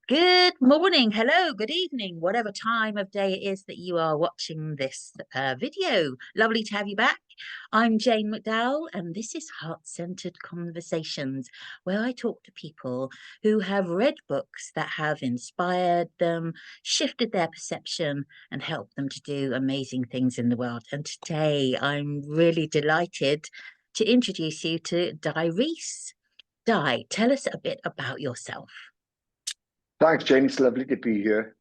Good morning, hello, good evening, whatever time of day it is that you are watching this video. Lovely to have you back. I'm Jane McDowell, and this is Heart-Centered Conversations, where I talk to people who have read books that have inspired them, shifted their perception, and helped them to do amazing things in the world. And today I'm really delighted to introduce you to Dai Rees. Dai, tell us a bit about yourself. Thanks, Jane. It's lovely to be here.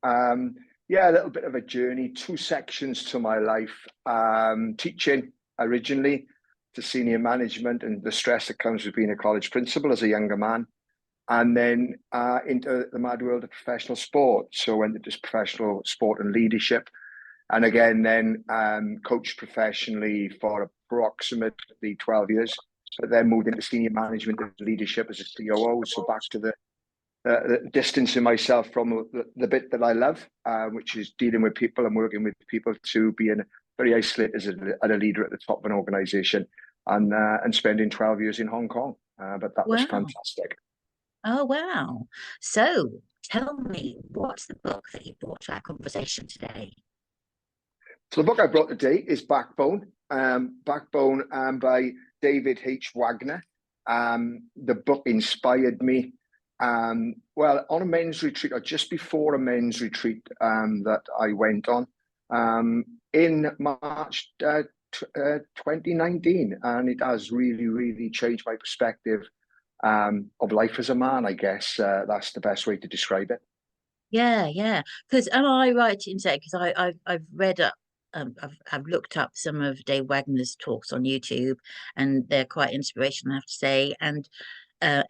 Yeah, a little bit of a journey, two sections to my life. Teaching originally to senior management and the stress that comes with being a college principal as a younger man, and then into the mad world of professional sport. So I went into professional sport and leadership, and again then coached professionally for approximately 12 years, but then moved into senior management and leadership as a COO. So back to the distancing myself from the bit that I love, which is dealing with people and working with people, to being very isolated as a leader at the top of an organization, and spending 12 years in Hong Kong. But that was Wow. fantastic. Oh, wow. So tell me, what's the book that you brought to our conversation today? So the book I brought today is Backbone, Backbone by David H Wagner. The book inspired me. Well, on a men's retreat, or just before a men's retreat that I went on in March 2019, and it has really, really changed my perspective of life as a man. I guess that's the best way to describe it. Yeah, yeah. Because am I right in saying, because I've read up, I've looked up some of Dave Wagner's talks on YouTube, and they're quite inspirational, I have to say. And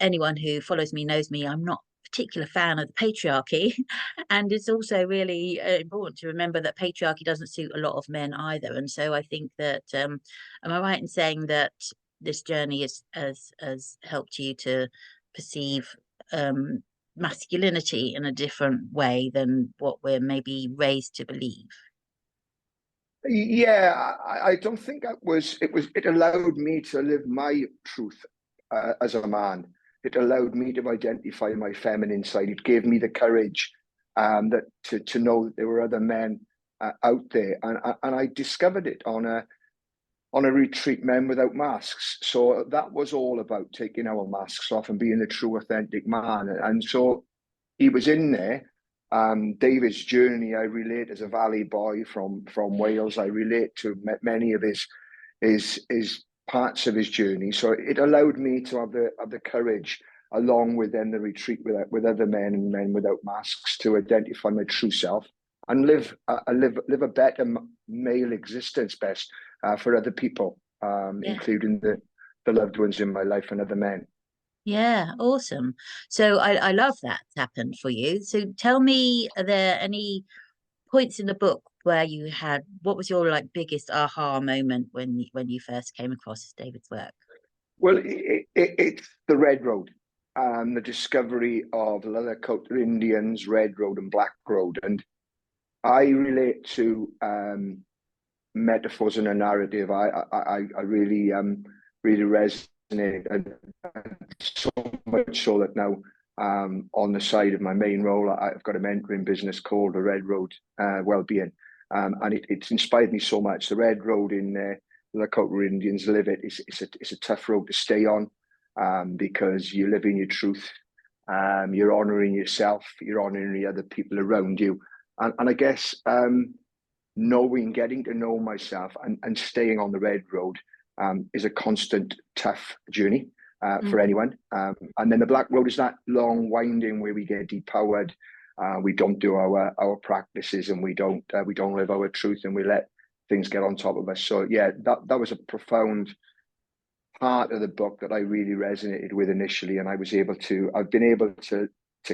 anyone who follows me knows me. I'm not a particular fan of the patriarchy, and it's also really important to remember that patriarchy doesn't suit a lot of men either. And so I think that am I right in saying that this journey has helped you to perceive masculinity in a different way than what we're maybe raised to believe? Yeah, I don't think that was it. It allowed me to live my truth as a man. It allowed me to identify my feminine side. It gave me the courage that to know that there were other men out there, and I discovered it on a retreat, Men Without Masks. So that was all about taking our masks off and being a true, authentic man. And so he was in there. David's journey, I relate as a valley boy from Wales. I relate to many of his parts of his journey. So it allowed me to have the courage, along with then the retreat with other men and Men Without Masks, to identify my true self and live a better male existence best for other people, Yeah. including the loved ones in my life and other men. Yeah, awesome. So I love that's happened for you. So tell me, are there any points in the book where you had what was your like biggest aha moment when you first came across David's work? Well, it's the Red Road, the discovery of Lakota Indians, Red Road and Black Road. And I relate to metaphors and a narrative. I really really resonate, and so much so that now on the side of my main role, I've got a mentoring business called the Red Road Wellbeing, and it's inspired me so much. The Red Road in the Lakota Indians live it. It's a tough road to stay on, because you live in your truth. You're honoring yourself. You're honoring the other people around you, and I guess knowing, getting to know myself, and staying on the Red Road is a constant tough journey for Mm. anyone. And then the Black Road is that long winding where we get depowered. We don't do our practices, and we don't live our truth, and we let things get on top of us. So yeah, that was a profound part of the book that I really resonated with initially, and I've been able to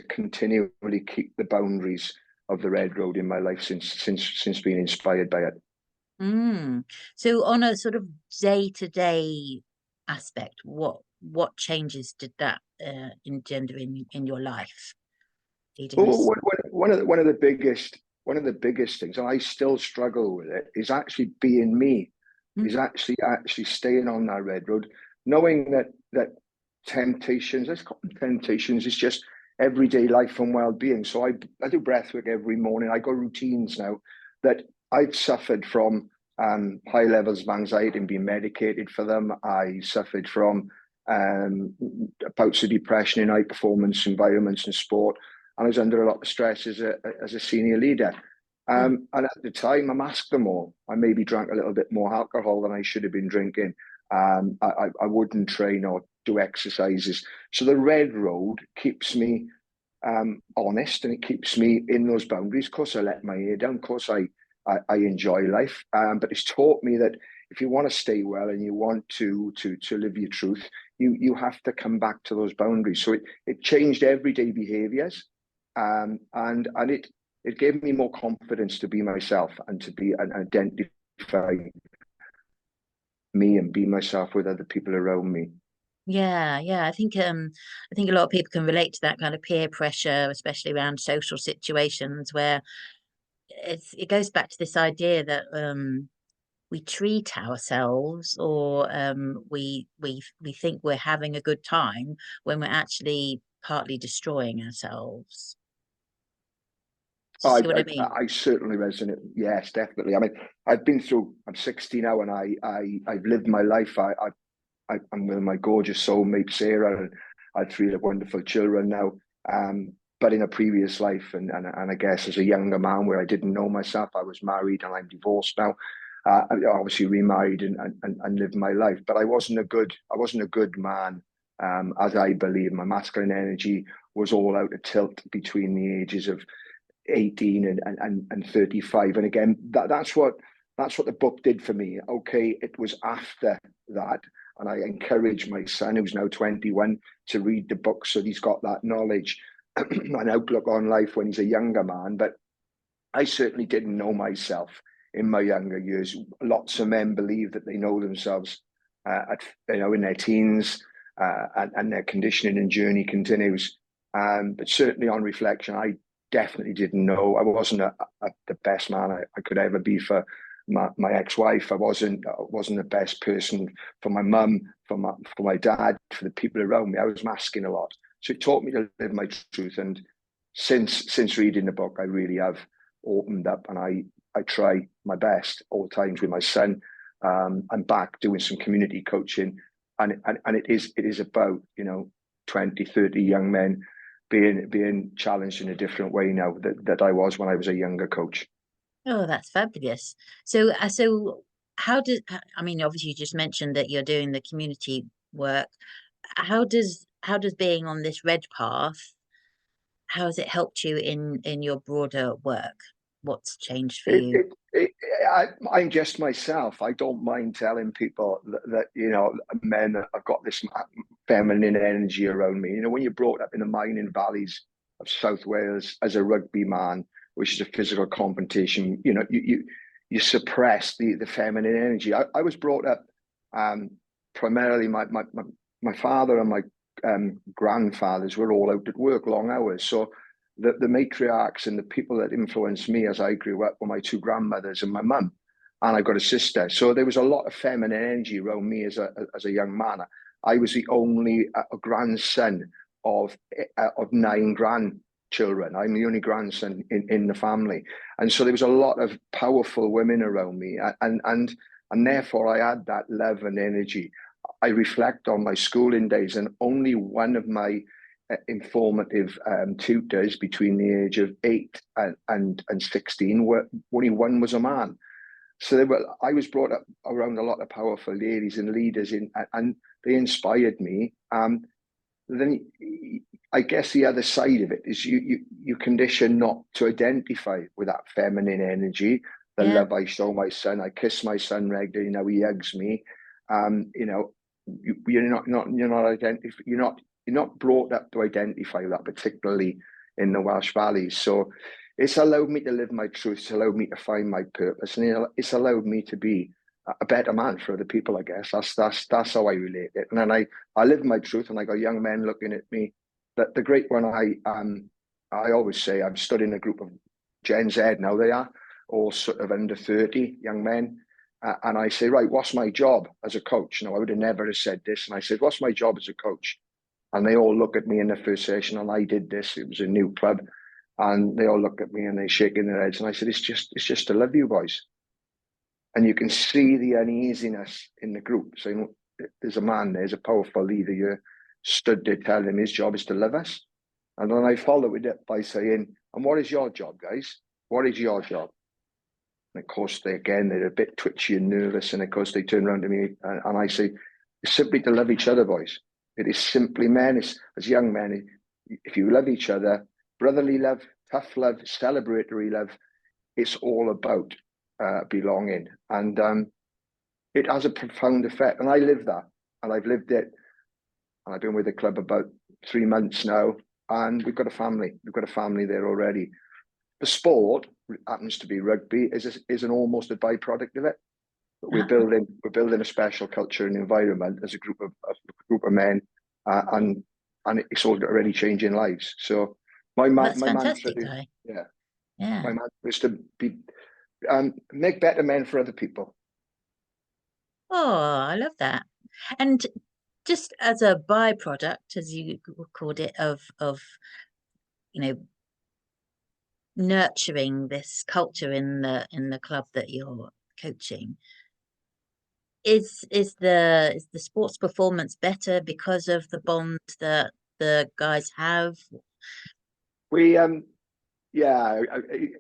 continually keep the boundaries of the Red Road in my life since being inspired by it. Mm. So on a sort of day-to-day aspect, what changes did that engender in your life, leading Well, us? one of the biggest things, and I still struggle with it, is actually being me, Mm. is actually staying on that Red Road, knowing that temptations, let's call them temptations, is just everyday life and well-being. So I do breath work every morning. I got routines now that I've suffered from high levels of anxiety and been medicated for them. I suffered from bouts of depression in high performance environments and sport. And I was under a lot of stress as a senior leader. And at the time, I masked them all. I maybe drank a little bit more alcohol than I should have been drinking. I wouldn't train or do exercises. So the red road keeps me honest, and it keeps me in those boundaries. Of course, I let my hair down. Of course, I enjoy life. But it's taught me that if you want to stay well and you want to live your truth, you have to come back to those boundaries. So it changed everyday behaviors, and it gave me more confidence to be myself and to be and identify me and be myself with other people around me. Yeah, yeah. I think a lot of people can relate to that kind of peer pressure, especially around social situations where it goes back to this idea that we treat ourselves, or we think we're having a good time when we're actually partly destroying ourselves. Do you I, see what I I, mean? I certainly resonate. Yes, definitely. I mean, I've been through. I'm 60 now, and I've lived my life. I'm with my gorgeous soulmate Sarah, and I have three wonderful children now. But in a previous life, and I guess as a younger man, where I didn't know myself, I was married and I'm divorced now. I obviously remarried and lived my life, but I wasn't a good man. As I believe, my masculine energy was all out of tilt between the ages of 18 and 35. And again, that's what the book did for me. Okay, it was after that. And I encourage my son, who's now 21, to read the book so he's got that knowledge and outlook on life when he's a younger man. But I certainly didn't know myself in my younger years. Lots of men believe that they know themselves in their teens, and their conditioning and journey continues. But certainly on reflection, I definitely didn't know. I wasn't the best man I could ever be for my ex-wife. I wasn't the best person for my mum, for my dad, for the people around me. I was masking a lot. So it taught me to live my truth. And since reading the book, I really have opened up, and I try my best all times with my son. I'm back doing some community coaching, and it is about 20, 30 young men being challenged in a different way now that I was when I was a younger coach. Oh, that's fabulous. So how does, I mean, obviously you just mentioned that you're doing the community work. How does being on this red path, how has it helped you in your broader work? What's changed for It, you? it, it, I'm just myself. I don't mind telling people that men have got this feminine energy around me. When you're brought up in the mining valleys of South Wales as a rugby man, which is a physical competition, you suppress the feminine energy. I was brought up primarily my father and my grandfathers were all out at work long hours, so the matriarchs and the people that influenced me as I grew up were my two grandmothers and my mum, and I've got a sister. So there was a lot of feminine energy around me as a young man. I was the only grandson of 9 grandchildren. I'm the only grandson in the family, and so there was a lot of powerful women around me, and therefore I had that love and energy. I reflect on my schooling days, and only one of my informative tutors between the age of 8 and 16 only one was a man. So I was brought up around a lot of powerful ladies and leaders, and they inspired me. Then I guess the other side of it is you condition not to identify with that feminine energy. The Yeah, love I show my son, I kiss my son regularly. Now he hugs me. You're not brought up to identify that, particularly in the Welsh Valleys. So it's allowed me to live my truth. It's allowed me to find my purpose, and it's allowed me to be a better man for other people. I guess that's how I relate it. And then I live my truth, and I got young men looking at me. That the great one I always say I'm stood in a group of Gen Z now. They are all sort of under 30 young men. And I say, right, what's my job as a coach? I would have never have said this. And I said, what's my job as a coach? And they all look at me in the first session, and I did this. It was a new club, and they all look at me and they shaking their heads. And I said, it's just to love you boys. And you can see the uneasiness in the group. So, you know, there's a man, there's a powerful leader. You stood there telling him his job is to love us. And then I followed it by saying, and what is your job, guys? What is your job? And of course, they're a bit twitchy and nervous. And of course, they turn around to me and I say, it's simply to love each other, boys. It is simply men, as young men, if you love each other, brotherly love, tough love, celebratory love, it's all about belonging. And it has a profound effect. And I live that, and I've lived it. And I've been with the club about 3 months now, and we've got a family. We've got a family there already. The sport happens to be rugby, is an almost a byproduct of it. But we're building a special culture and environment as a group of men, and it's already changing lives. So my fantastic, mantra is, yeah, my mantra is to be make better men for other people. Oh, I love that. And just as a byproduct, as you called it, of you know, nurturing this culture in the club that you're coaching, is the sports performance better because of the bond that the guys have? We yeah,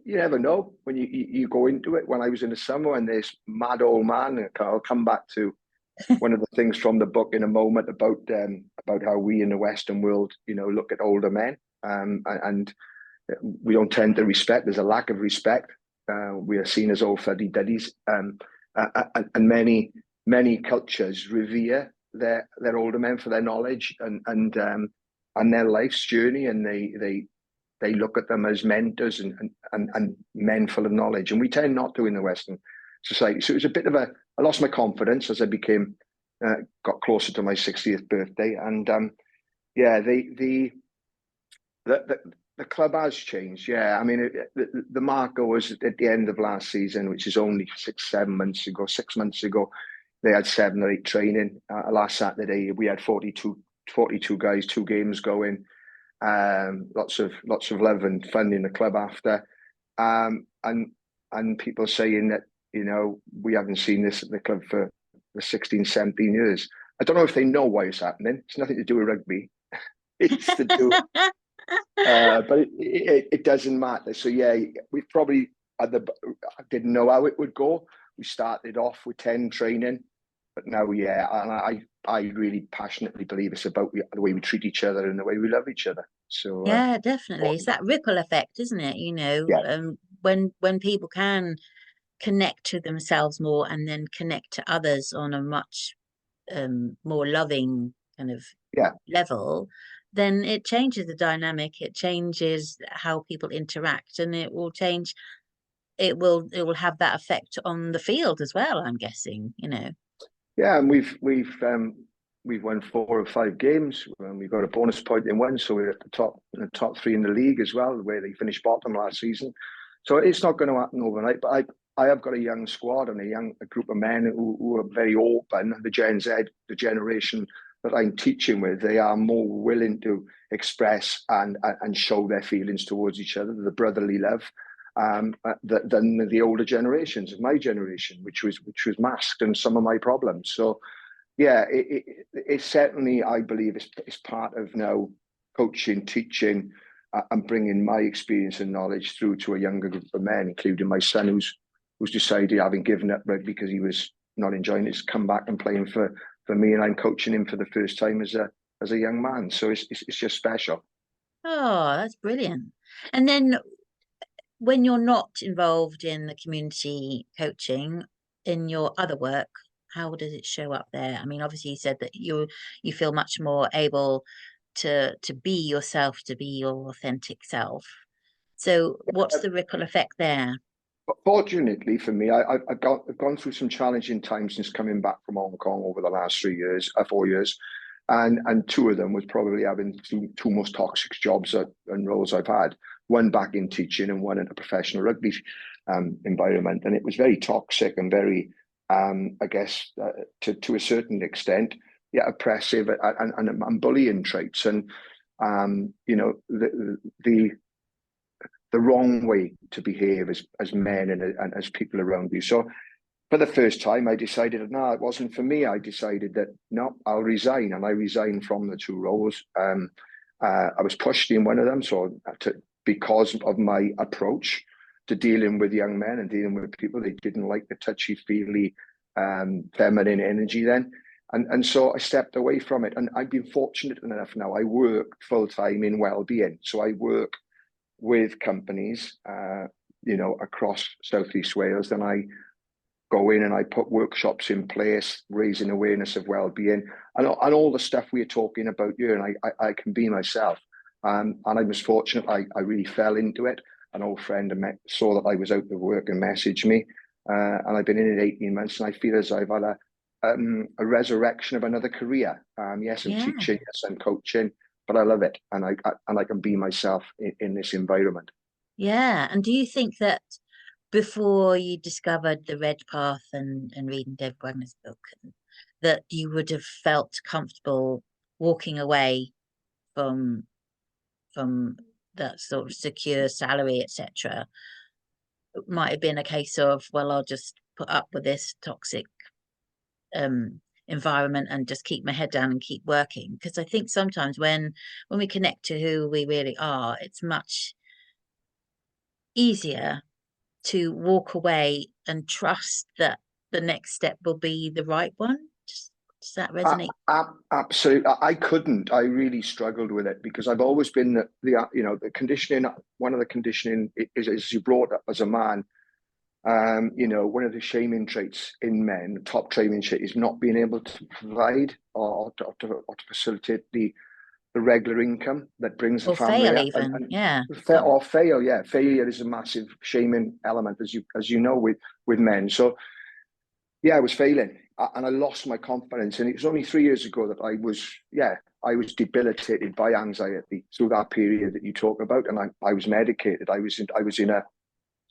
you never know when you go into it. When I was in the summer, and this mad old man, I'll come back to one of the things from the book in a moment about how we in the Western world, you know, look at older men, and we don't tend to respect. There's a lack of respect. We are seen as old fuddy-duddies, and many cultures revere their older men for their knowledge and their life's journey, and they look at them as mentors and men full of knowledge, and we tend not to in the Western society. So it was a bit of I lost my confidence as I got closer to my 60th birthday, and yeah, the club has changed. Yeah, I mean, the marker was at the end of last season, which is only 7 months ago. 6 months ago, they had 7 or 8 training. Last Saturday, we had 42 guys, 2 games going. Lots of love and fun in the club after, and people saying that, you know, we haven't seen this at the club for 16, 17 years. I don't know if they know why it's happening. It's nothing to do with rugby. It's to do, but it doesn't matter. So yeah, we probably didn't know how it would go. We started off with 10 training, but now, yeah, and I really passionately believe it's about the way we treat each other and the way we love each other. So Yeah, definitely. It's that ripple effect, isn't it? You know, yeah, when people can connect to themselves more and then connect to others on a much more loving kind of yeah. level, then it changes the dynamic, it changes how people interact, and it will change. It will have that effect on the field as well, I'm guessing, you know. Yeah, and we've won 4 or 5 games, and we got a bonus point in one, so we're at the top 3 in the league as well, where they finished bottom last season. So it's not going to happen overnight. But I have got a young squad and a group of men who are very open. The Gen Z, the generation that I'm teaching with, they are more willing to express and show their feelings towards each other, the brotherly love, than the older generations of my generation, which was masked in some of my problems. So yeah, it certainly, I believe, is part of now coaching, teaching, and bringing my experience and knowledge through to a younger group of men, including my son, who's decided, having given up rugby because he was not enjoying it, to come back and playing for me, and I'm coaching him for the first time as a young man. So it's just special. Oh, that's brilliant. And then when you're not involved in the community coaching in your other work, how does it show up there? I mean, obviously you said that you feel much more able to be yourself, to be your authentic self. So what's the ripple effect there? But fortunately for me, I've gone through some challenging times since coming back from Hong Kong over the last 4 years, and 2 of them was probably having two most toxic jobs and roles I've had. One back in teaching and one in a professional rugby environment, and it was very toxic and very, I guess, to a certain extent, oppressive and bullying traits, and you know, the wrong way to behave as men and as people around you. So for the first time, I decided, no, it wasn't for me. I decided that, no, I'll resign. And I resigned from the two roles. I was pushed in one of them. So because of my approach to dealing with young men and dealing with people, they didn't like the touchy-feely feminine energy then. And so I stepped away from it. And I've been fortunate enough now. I work full-time in well-being. So I work with companies, you know, across Southeast Wales. And I go in and I put workshops in place, raising awareness of well-being and all the stuff we're talking about here. And I can be myself. And I was fortunate. I really fell into it. An old friend saw that I was out of work and messaged me. And I've been in it 18 months, and I feel as I've had a resurrection of another career. Yes, I'm teaching, yes, I'm coaching, but I love it, and I can be myself in this environment. Yeah. And do you think that before you discovered the Red Path and reading David Wagner's book, that you would have felt comfortable walking away from that sort of secure salary, etc.? It might have been a case of, well, I'll just put up with this toxic environment and just keep my head down and keep working. Because I think sometimes when we connect to who we really are, it's much easier to walk away and trust that the next step will be the right one. Does that resonate? Absolutely. I couldn't. I really struggled with it because I've always been the you know, the conditioning. One of the conditioning is you brought up as a man. You know, one of the shaming traits in men, top shaming trait, is not being able to provide or to facilitate the regular income that brings the Or family fail up, even, yeah. or fail. Yeah, failure is a massive shaming element, as you know, with men. So yeah, I was failing, and I lost my confidence. And it was only 3 years ago that I was debilitated by anxiety through that period that you talk about, and I was medicated. I was in a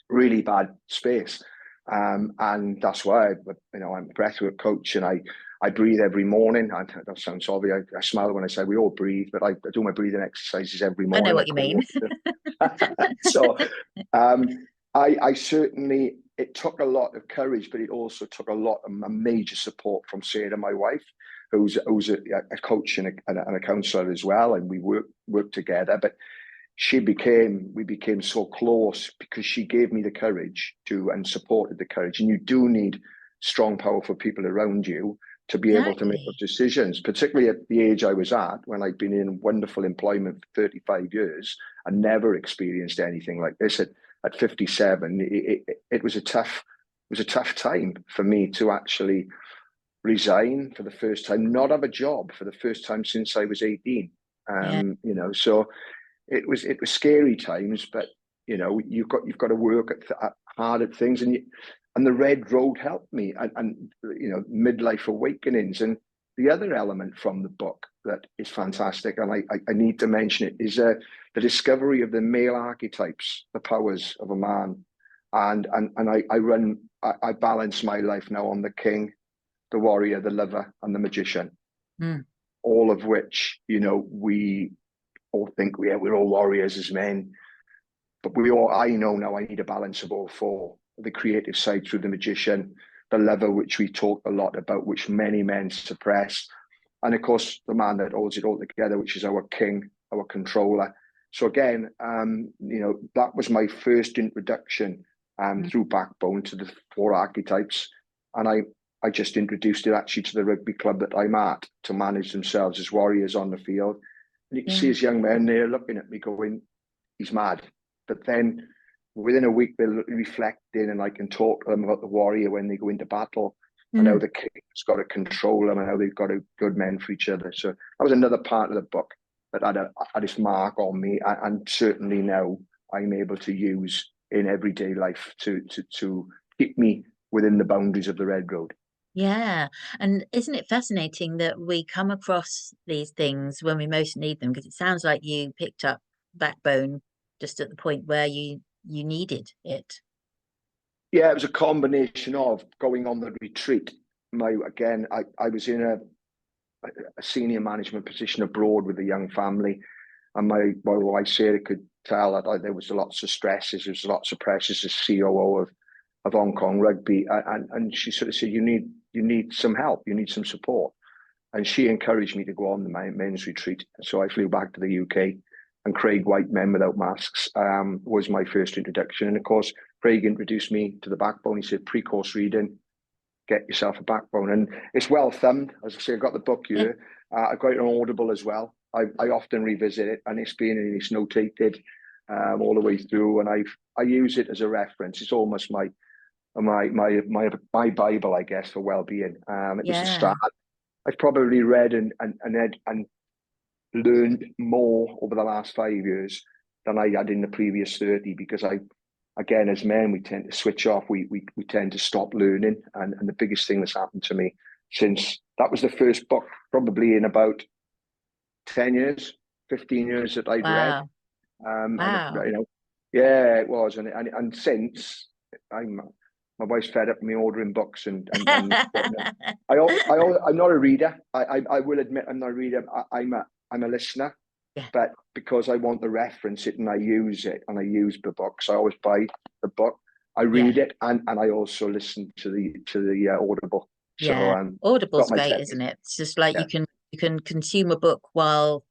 really bad space, and that's why I'm a breathwork coach, and I breathe every morning. That sounds obvious. I smile when I say we all breathe, but I do my breathing exercises every I know morning. what you mean. So I certainly, it took a lot of courage, but it also took a major support from Sarah, my wife, who's a coach and a counsellor as well, and we work together. But we became so close because she gave me the courage and supported the courage. And you do need strong, powerful people around you to be able to make those decisions, particularly at the age I was at, when I'd been in wonderful employment for 35 years and never experienced anything like this. At 57, it was a tough time for me to actually resign for the first time, not have a job for the first time since I was 18. You know, so it was scary times, but you know, you've got to work hard at things, and the red road helped me, and you know, midlife awakenings. And the other element from the book that is fantastic, and I need to mention it, is the discovery of the male archetypes, the powers of a man, and I balance my life now on the king, the warrior, the lover, and the magician, all of which, you know, we all think we're all warriors as men, but I know now I need a balance of all four: the creative side through the magician, the lover, which we talk a lot about, which many men suppress, and of course the man that holds it all together, which is our king, our controller. So again, you know, that was my first introduction through Backbone to the four archetypes, and I just introduced it actually to the rugby club that I'm at to manage themselves as warriors on the field. And you can see as young men there looking at me going, he's mad. But then within a week, they'll reflect in, and I can talk to them about the warrior when they go into battle, and how the king's got to control them, and how they've got to good men for each other. So that was another part of the book that had its mark on me, and certainly now I'm able to use in everyday life to keep me within the boundaries of the red road. Yeah. And isn't it fascinating that we come across these things when we most need them? Because it sounds like you picked up Backbone just at the point where you needed it. Yeah, it was a combination of going on the retreat. I was in a senior management position abroad with a young family, and my wife Sarah could tell that there was lots of stresses, there was lots of pressures as COO of Hong Kong Rugby, and she sort of said, you need some help, you need some support. And she encouraged me to go on the men's retreat. So I flew back to the UK, and Craig White, Men Without Masks, was my first introduction. And of course, Craig introduced me to the backbone. He said, pre-course reading, get yourself a backbone. And it's well thumbed. As I say, I've got the book here. I've got it on Audible as well. I often revisit it, and it's notated all the way through. And I use it as a reference. It's almost my Bible, I guess, for well-being. It was the start. I've probably read and learned more over the last 5 years than I had in the previous 30, because again, as men, we tend to switch off. We tend to stop learning. And the biggest thing that's happened to me since that was the first book, probably in about 10 years, 15 years that I'd read. Wow. And, yeah, it was. And since my wife's fed up with me ordering books and I'm not a reader. I will admit I'm not a reader. I'm a listener. Yeah. But because I want to reference it and I use it and I use the books, I always buy the book. I read it and I also listen to the Audible. Yeah. So Audible's great, isn't it? It's just like you can consume a book while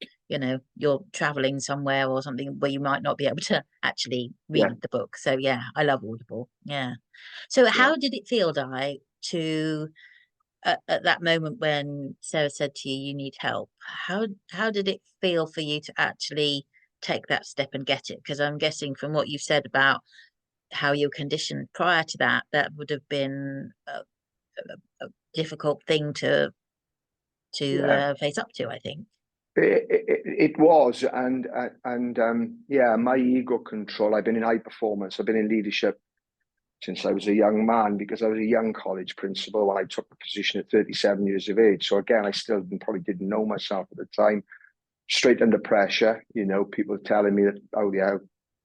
you're traveling somewhere or something where you might not be able to actually read the book. So yeah, I love Audible. Yeah. So how did it feel, Dai, to at that moment when Sarah said to you, you need help? How did it feel for you to actually take that step and get it? Because I'm guessing from what you've said about how you're conditioned prior to that, that would have been a difficult thing to face up to, I think. It was, and my ego control. I've been in high performance. I've been in leadership since I was a young man, because I was a young college principal when I took the position at 37 years of age. So again, I still probably didn't know myself at the time. Straight under pressure, people telling me that, oh yeah,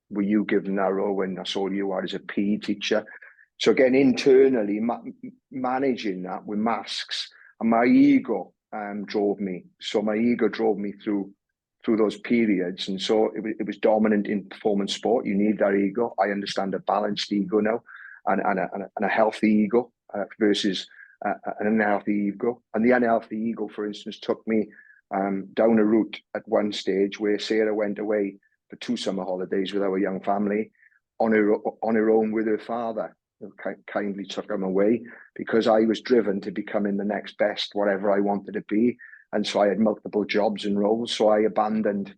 were you given that role when that's all you are as a PE teacher? So again, internally managing that with masks, and my ego drove me. So my ego drove me through those periods, and so it was dominant in performance sport. You need that ego. I understand a balanced ego now, and a healthy ego versus an unhealthy ego. And the unhealthy ego, for instance, took me down a route at one stage where Sarah went away for 2 summer holidays with our young family on her own with her father, who kindly took him away, because I was driven to becoming the next best, whatever I wanted to be. And so I had multiple jobs and roles. So I abandoned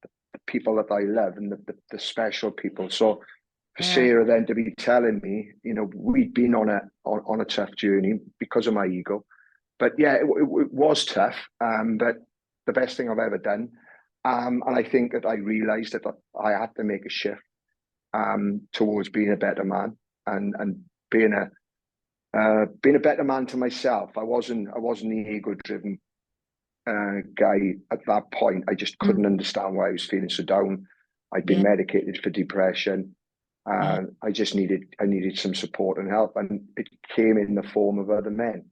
the people that I love and the special people. So for Sarah then to be telling me, we'd been on a tough journey because of my ego. But yeah, it was tough, but the best thing I've ever done. And I think that I realized that I had to make a shift towards being a better man and being a better man to myself. I wasn't the ego-driven guy at that point. I just couldn't understand why I was feeling so down. I'd been medicated for depression. I needed some support and help, and it came in the form of other men.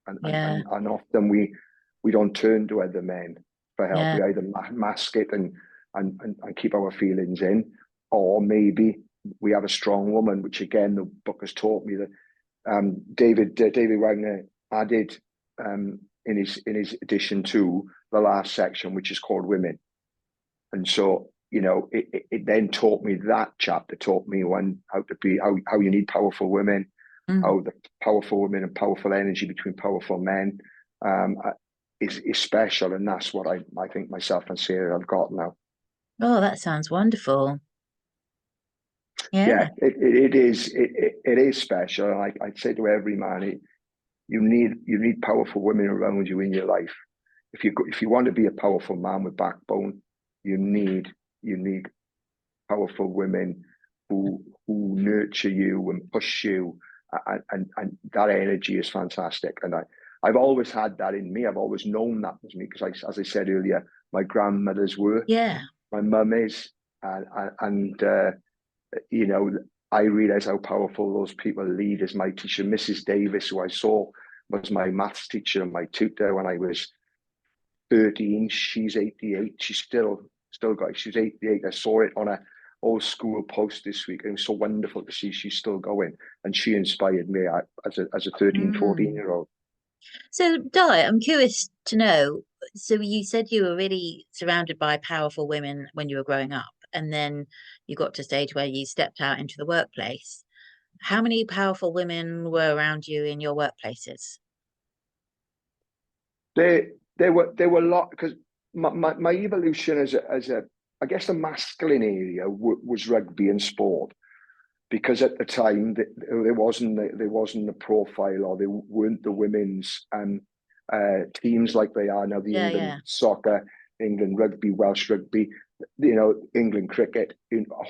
And often we don't turn to other men for help. We either mask it and keep our feelings in, or maybe we have a strong woman, which again the book has taught me that David Wagner added in his addition to the last section, which is called Women. And so it then taught me, that chapter taught me how you need powerful women, how the powerful women and powerful energy between powerful men is special, and that's what I think myself and Sarah have got now. Oh, that sounds wonderful. Yeah, it is special. And I'd say to every man, you need powerful women around you in your life. If you want to be a powerful man with backbone, you need powerful women who nurture you and push you, and that energy is fantastic. And I've always had that in me. I've always known that was me, because as I said earlier, my grandmothers were. Yeah. My mum is, and I realise how powerful those people lead. As my teacher, Mrs. Davis, who I saw was my maths teacher and my tutor when I was 13. She's 88. She's still got. She's 88. I saw it on a old school post this week. It was so wonderful to see she's still going, and she inspired me as a 13, 14 Mm. year old. So, Di, I'm curious to know. So, you said you were really surrounded by powerful women when you were growing up, and then you got to a stage where you stepped out into the workplace. How many powerful women were around you in your workplaces? They there were a lot because my evolution as a I guess the masculine area was rugby and sport, because at the time there wasn't the profile, or there weren't the women's teams like they are now. The Yeah, England yeah. soccer, England rugby, Welsh rugby, England cricket,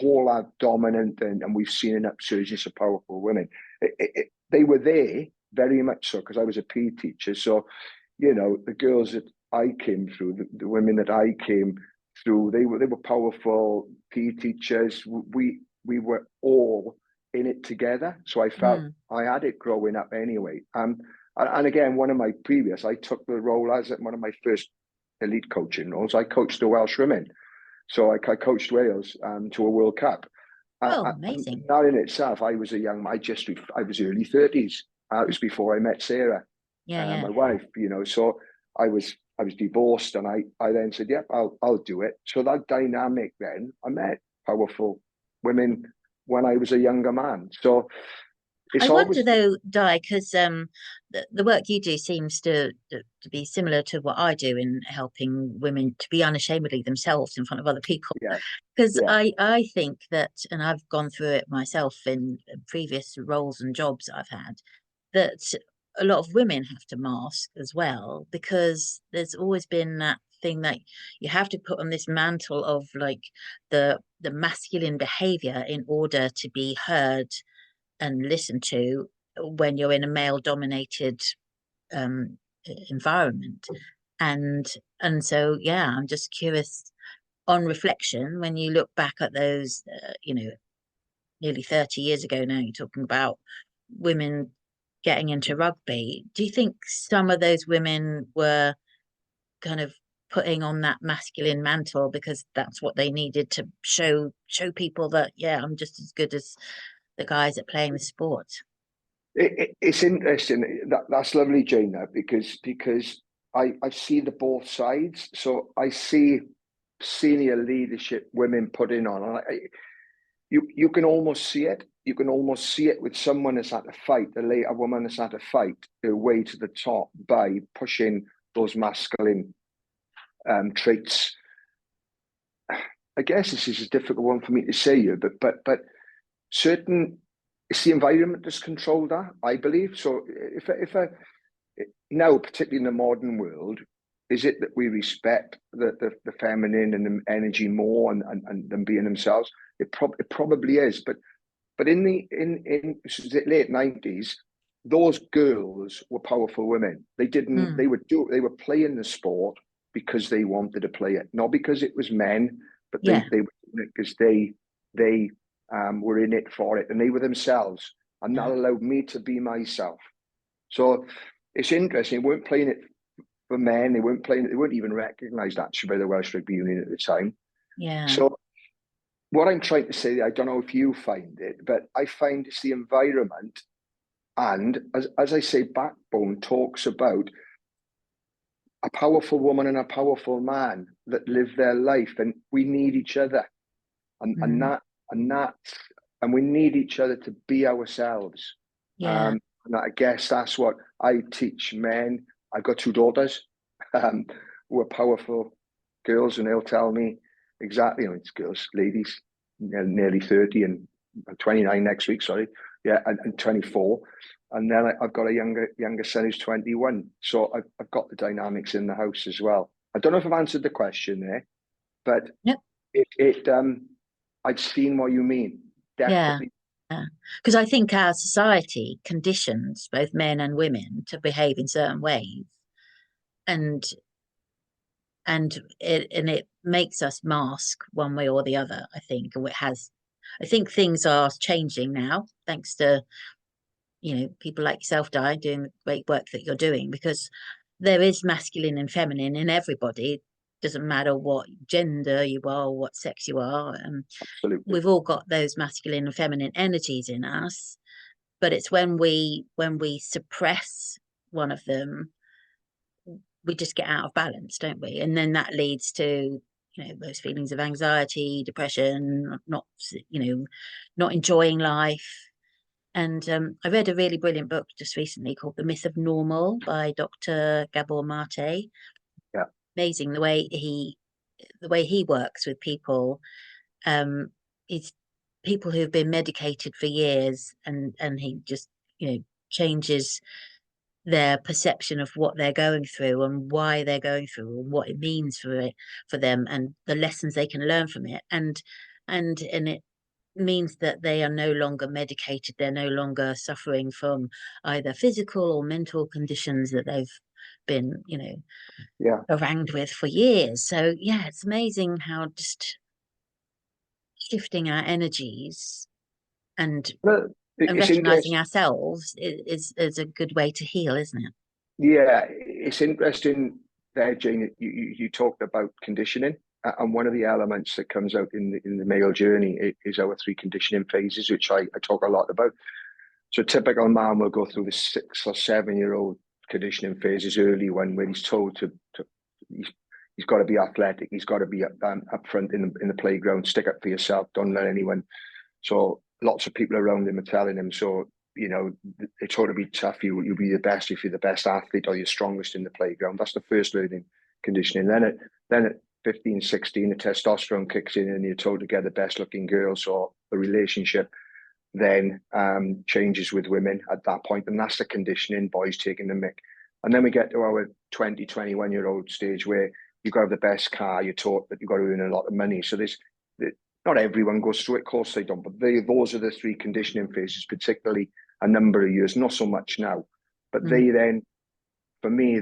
all are dominant, and we've seen an upsurgence of powerful women. They were there very much so because I was a PE teacher. So, the girls that I came through, the women that I came through, they were powerful PE teachers. We were all in it together. So I felt Mm. I had it growing up anyway. And again, I took the role as one of my first elite coaching roles. I coached the Welsh women. So I coached Wales to a World Cup. Oh, And amazing. that in itself, I was early 30s. It was before I met Sarah, Yeah, yeah. my wife, so I was divorced, and I then said, yep, I'll do it. So that dynamic, then I met powerful women when I was a younger man. So I it's wonder always, though, Di, because the work you do seems to be similar to what I do in helping women to be unashamedly themselves in front of other people. yeah, Because yeah, I think that, and I've gone through it myself in previous roles and jobs I've had, that a lot of women have to mask as well, because there's always been that thing that you have to put on this mantle of like the masculine behavior in order to be heard and listened to when you're in a male dominated um environment. And so yeah, I'm just curious, on reflection, when you look back at those nearly 30 years ago now, you're talking about women getting into rugby. Do you think some of those women were kind of putting on that masculine mantle because that's what they needed to show people that, yeah, I'm just as good as the guys at playing the sport? it's interesting. That's lovely, Jane, because I see the both sides. So I see senior leadership women putting on, and you can almost see it. You can almost see it with someone that's had to fight, a woman that's had to fight her way to the top by pushing those masculine traits. I guess this is a difficult one for me to say here, but certain it's the environment that's controlled that, I believe. So if now, particularly in the modern world, is it that we respect the feminine and the energy more, and them being themselves? It probably is, but in the late 90s, those girls were powerful women. Mm, They were playing the sport because they wanted to play it, not because it was men, but yeah. they were doing it because they were in it for it, and they were themselves, and that Yeah. allowed me to be myself. So it's interesting. They weren't playing it for men. They weren't playing it. They weren't even recognised actually by the Welsh Rugby Union at the time. Yeah. So what I'm trying to say, I don't know if you find it, but I find it's the environment. And as I say, backbone talks about a powerful woman and a powerful man that live their life, and we need each other, and and Mm, that and that, and we need each other to be ourselves. yeah. And I guess that's what I teach men. I've got two daughters, um, who are powerful girls, and they'll tell me exactly. It's girls, ladies, nearly 30 and 29 next week. Sorry, yeah, and 24. And then I've got a younger son who's 21. So I've got the dynamics in the house as well. I don't know if I've answered the question there, but Yep. it I've seen what you mean. Yeah. Definitely. Yeah. Because I think our society conditions both men and women to behave in certain ways, and it makes us mask one way or the other, I think. Or it has, I think things are changing now, thanks to, people like yourself, Di, doing the great work that you're doing, because there is masculine and feminine in everybody. Doesn't matter what gender you are, what sex you are. Absolutely. We've all got those masculine and feminine energies in us, but it's when we suppress one of them, we just get out of balance, don't we? And then that leads to, those feelings of anxiety, depression, not, not enjoying life. And I read a really brilliant book just recently called The Myth of Normal by Dr. Gabor Mate. Yeah. Amazing the way he works with people. Is people who've been medicated for years, and he just, changes their perception of what they're going through and why they're going through and what it means for them and the lessons they can learn from it. And it means that they are no longer medicated. They're no longer suffering from either physical or mental conditions that they've been, Yeah. harangued with for years. So yeah, it's amazing how just shifting our energies and Well, and it's recognizing interesting. ourselves is a good way to heal, isn't it? Yeah, it's interesting there, Jane. You talked about conditioning, and one of the elements that comes out in the male journey is our three conditioning phases, which I talk a lot about. So, a typical man will go through the 6 or 7 year old conditioning phases early when he's told to he's got to be athletic, he's got to be up front in the playground, stick up for yourself, don't let anyone. So, lots of people around him are telling him, so it's ought to be tough. You'll be the best if you're the best athlete or you're strongest in the playground. That's the first learning conditioning. Then at 15, 16, the testosterone kicks in and you're told to get the best looking girls, or the relationship then changes with women at that point. And that's the conditioning, boys taking the mick. And then we get to our 20, 21-year-old stage where you've got to have the best car, you're taught that you've got to earn a lot of money. So not everyone goes through it, of course they don't, but those are the three conditioning phases, particularly a number of years, not so much now. But Mm. they then, for me,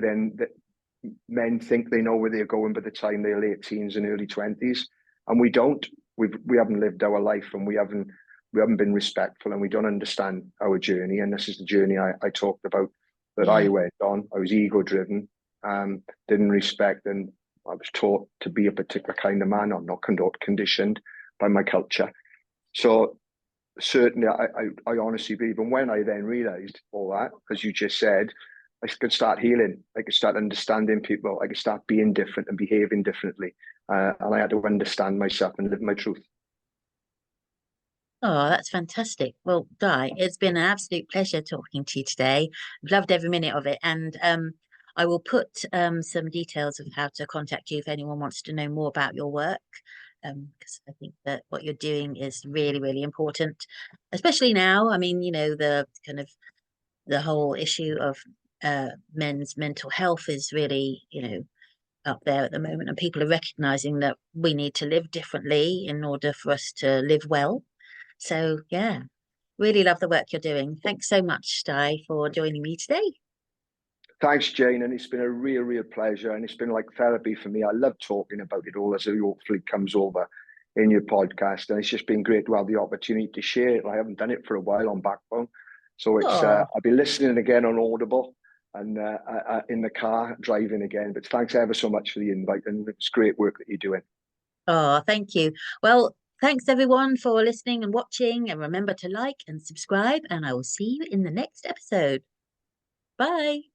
men think they know where they're going by the time they're late teens and early 20s. And we don't. We haven't lived our life, and we haven't been respectful, and we don't understand our journey. And this is the journey I talked about that I Yeah. went on. I was ego driven, didn't respect, and I was taught to be a particular kind of man, or not conditioned by my culture. So certainly, I honestly believe, and when I then realised all that, as you just said, I could start healing. I could start understanding people. I could start being different and behaving differently. And I had to understand myself and live my truth. Oh, that's fantastic. Well, Di, it's been an absolute pleasure talking to you today. I've loved every minute of it. And I will put some details of how to contact you if anyone wants to know more about your work. Because I think that what you're doing is really, really important, especially now. I mean, the kind of the whole issue of men's mental health is really, up there at the moment, and people are recognizing that we need to live differently in order for us to live well. So, yeah, really love the work you're doing. Thanks so much, Di, for joining me today. Thanks, Jane. And it's been a real, real pleasure. And it's been like therapy for me. I love talking about it all as it hopefully comes over in your podcast. And it's just been great to have the opportunity to share it. I haven't done it for a while on Backbone. So Oh, I'll be listening again on Audible and in the car driving again. But thanks ever so much for the invite. And it's great work that you're doing. oh, thank you. Well, thanks everyone for listening and watching. And remember to like and subscribe, and I will see you in the next episode. Bye.